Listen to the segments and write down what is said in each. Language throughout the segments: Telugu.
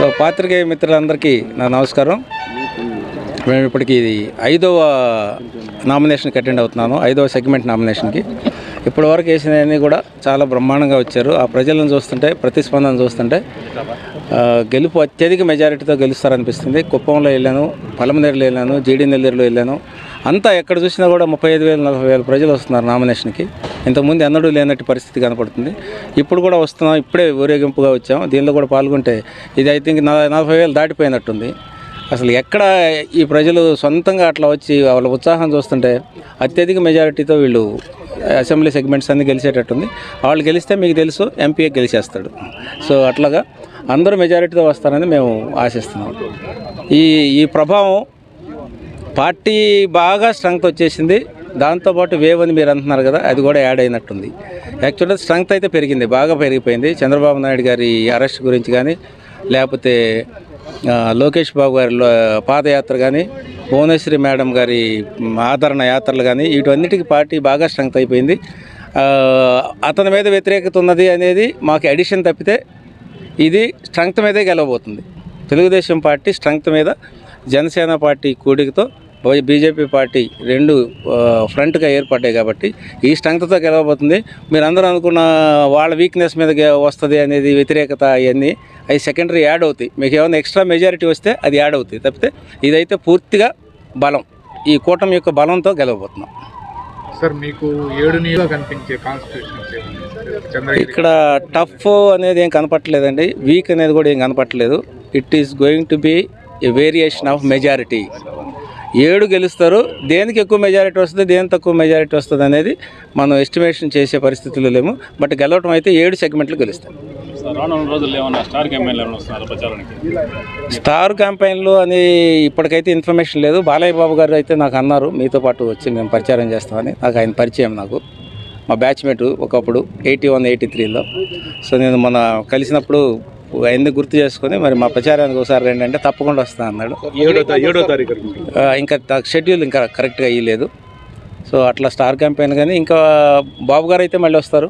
సో పాత్రికేయ మిత్రులందరికీ నా నమస్కారం. మేము ఇప్పటికి ఇది 5వ నామినేషన్కి అటెండ్ అవుతున్నాను, 5వ సెగ్మెంట్ నామినేషన్కి. ఇప్పటివరకు వేసినవన్నీ కూడా చాలా బ్రహ్మాండంగా వచ్చారు. ఆ ప్రజలను చూస్తుంటే, ప్రతిస్పందన చూస్తుంటే గెలుపు అత్యధిక మెజారిటీతో గెలుస్తారనిపిస్తుంది. కుప్పంలో వెళ్ళాను, పలమనేరులో వెళ్ళాను, జీడి నెల్లూరులో వెళ్ళాను. అంతా ఎక్కడ చూసినా కూడా 35,000 40,000 ప్రజలు వస్తున్నారు నామినేషన్కి. ఇంతకుముందు ఎన్నడూ లేనట్టు పరిస్థితి కనపడుతుంది. ఇప్పుడు కూడా వస్తున్నాం, ఇప్పుడే ఊరేగింపుగా వచ్చాం. దీనిలో కూడా పాల్గొంటే ఇది ఐ థింక్ 40,000 దాటిపోయినట్టుంది. అసలు ఎక్కడ ఈ ప్రజలు సొంతంగా అట్లా వచ్చి వాళ్ళ ఉత్సాహం చూస్తుంటే అత్యధిక మెజారిటీతో వీళ్ళు అసెంబ్లీ సెగ్మెంట్స్ అన్నీ గెలిచేటట్టుంది. వాళ్ళు గెలిస్తే మీకు తెలుసు ఎంపీ గెలిచేస్తాడు. సో అట్లాగా అందరూ మెజారిటీతో వస్తారని మేము ఆశిస్తున్నాం. ఈ ప్రభావం పార్టీ బాగా స్ట్రెంగ్త్ వచ్చేసింది. దాంతోపాటు వేవ్ అని మీరు అంటున్నారు కదా, అది కూడా యాడ్ అయినట్టుంది. యాక్చువల్గా స్ట్రెంగ్త్ అయితే పెరిగింది, బాగా పెరిగిపోయింది. చంద్రబాబు నాయుడు గారి అరెస్ట్ గురించి కానీ, లేకపోతే లోకేష్ బాబు గారి పాదయాత్ర కానీ, భువనేశ్వరి మేడం గారి ఆదరణ యాత్రలు కానీ, వీటన్నిటికీ పార్టీ బాగా స్ట్రెంగ్త్ అయిపోయింది. అతని మీద వ్యతిరేకత ఉన్నది అనేది మాకు అడిషన్ తప్పితే ఇది స్ట్రెంగ్త్ మీదే గెలవబోతుంది. తెలుగుదేశం పార్టీ స్ట్రెంగ్త్ మీద జనసేన పార్టీ కూడికతో బీజేపీ పార్టీ రెండు ఫ్రంట్గా ఏర్పడ్డాయి కాబట్టి ఈ స్ట్రెంగ్త్తో గెలవబోతుంది. మీరు అందరూ అనుకున్న వాళ్ళ వీక్నెస్ మీద వస్తుంది అనేది వ్యతిరేకత అవన్నీ అవి సెకండరీ యాడ్ అవుతాయి. మీకు ఏమైనా ఎక్స్ట్రా మెజారిటీ వస్తే అది యాడ్ అవుతాయి తప్పితే ఇదైతే పూర్తిగా బలం, ఈ కూటమి యొక్క బలంతో గెలవబోతున్నాం. సార్, మీకు 7 కనిపించే కాన్స్టిట్యూషన్స్ ఇక్కడ టఫ్ అనేది ఏం కనపట్లేదండి, వీక్ అనేది కూడా ఏం కనపట్లేదు. It is going to be a variation of majority. 7 గెలుస్తారు. దేనికి ఎక్కువ మెజారిటీ వస్తుంది, దేనికి తక్కువ మెజారిటీ వస్తుంది అనేది మనం ఎస్టిమేషన్ చేసే పరిస్థితుల్లో లేము. బట్ గెలవటం అయితే 7 సెగ్మెంట్లు గెలుస్తాయి. స్టార్ క్యాంపెయిన్లు అని ఇప్పటికైతే ఇన్ఫర్మేషన్ లేదు. బాలయ్య బాబు గారు అయితే నాకు అన్నారు మీతో పాటు వచ్చి మేము ప్రచారం చేస్తామని. నాకు ఆయన పరిచయం, నాకు మా బ్యాచ్మేట్ ఒకప్పుడు 81, 83లో. సో నేను మన కలిసినప్పుడు ఎందుకు గుర్తు చేసుకొని మరి మా ప్రచారానికి ఒకసారి రండి అంటే తప్పకుండా వస్తా అన్నాడు. 7వ తారీఖు ఇంకా షెడ్యూల్ ఇంకా కరెక్ట్గా అయ్యలేదు. సో అట్లా స్టార్ క్యాంపెయిన్ కానీ ఇంకా బాబు గారు అయితే మళ్ళీ వస్తారు,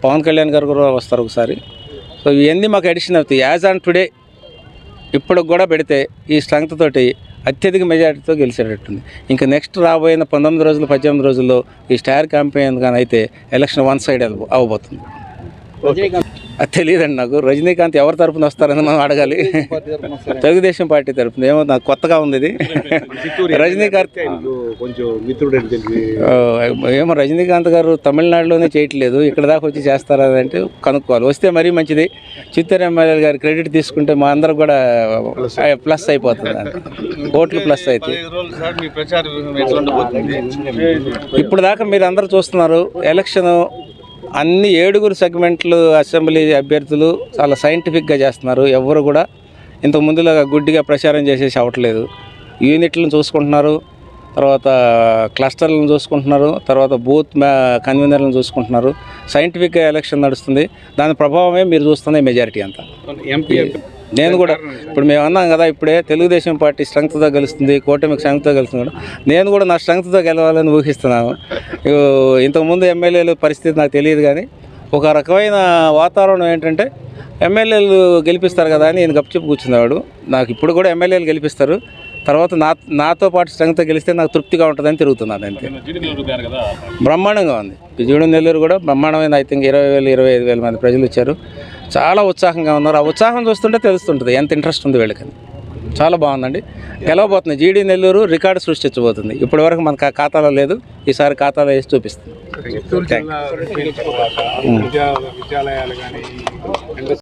పవన్ కళ్యాణ్ గారు కూడా వస్తారు ఒకసారి. సో ఇవన్నీ మాకు అడిషన్ అవుతాయి. యాజ్ ఆన్ టుడే ఇప్పుడు కూడా పెడితే ఈ స్ట్రెంగ్త్ తోటి అత్యధిక మెజారిటీతో గెలిచేటట్టుంది. ఇంకా నెక్స్ట్ రాబోయిన 19 రోజులు 18 రోజుల్లో ఈ స్టార్ క్యాంపెయిన్ కానీ అయితే ఎలక్షన్ వన్ సైడ్ అవ్వబోతుంది. అది తెలియదండి నాకు. రజనీకాంత్ ఎవరి తరపున వస్తారని మనం అడగాలి. తెలుగుదేశం పార్టీ తరపున. ఏమో నాకు కొత్తగా ఉంది ఇది. రజనీకాంత్ ఏమో రజనీకాంత్ గారు తమిళనాడులోనే చేయట్లేదు, ఇక్కడ దాకా వచ్చి చేస్తారా అంటే కనుక్కోవాలి. వస్తే మరీ మంచిది. చిత్తూరు ఎమ్మెల్యే గారి క్రెడిట్ తీసుకుంటే మా అందరూ కూడా ప్లస్ అయిపోతుంది, ఓట్లు ప్లస్ అయితే. ఇప్పుడు దాకా మీరు అందరూ చూస్తున్నారు ఎలక్షన్ అన్ని 7 సెగ్మెంట్లు అసెంబ్లీ అభ్యర్థులు చాలా సైంటిఫిక్గా చేస్తున్నారు. ఎవరు కూడా ఇంతకు ముందులాగా గుడ్డిగా ప్రచారం చేసేసి అవ్వట్లేదు. యూనిట్లను చూసుకుంటున్నారు, తర్వాత క్లస్టర్లను చూసుకుంటున్నారు, తర్వాత బూత్ కన్వీనర్లను చూసుకుంటున్నారు. సైంటిఫిక్గా ఎలక్షన్ నడుస్తుంది. దాని ప్రభావమే మీరు చూస్తున్న మెజారిటీ అంతా. నేను కూడా ఇప్పుడు మేము అన్నాం కదా, ఇప్పుడే తెలుగుదేశం పార్టీ స్ట్రెంగ్త్తో గెలుస్తుంది, కూటమికి స్ట్రెంగ్త్తో గెలుస్తుంది. నేను కూడా నా స్ట్రెంగ్త్తో గెలవాలని ఊహిస్తున్నాను. ఇంతకుముందు ఎమ్మెల్యేలు పరిస్థితి నాకు తెలియదు, కానీ ఒక రకమైన వాతావరణం ఏంటంటే ఎమ్మెల్యేలు గెలిపిస్తారు కదా అని నేను గప్చిప్పు కూర్చునేవాడు. నాకు ఇప్పుడు కూడా ఎమ్మెల్యేలు గెలిపిస్తారు. తర్వాత నాతో పాటు స్ట్రెంగ్త్తో గెలిస్తే నాకు తృప్తిగా ఉంటుందని తిరుగుతున్నాను అంతే. బ్రహ్మాండంగా ఉంది. జీడి నెల్లూరు కూడా బ్రహ్మాండమైన ఐ థింక్ 20,000 25,000 మంది ప్రజలు వచ్చారు. చాలా ఉత్సాహంగా ఉన్నారు. ఆ ఉత్సాహం చూస్తుంటే తెలుస్తుంటుంది ఎంత ఇంట్రెస్ట్ ఉంది వీళ్ళకని. చాలా బాగుందండి. గెలవబోతుంది. జీడి నెల్లూరు రికార్డు సృష్టించబోతుంది. ఇప్పటి వరకు మన ఖాతాలో లేదు, ఈసారి ఖాతాలో వేసి చూపిస్తుంది.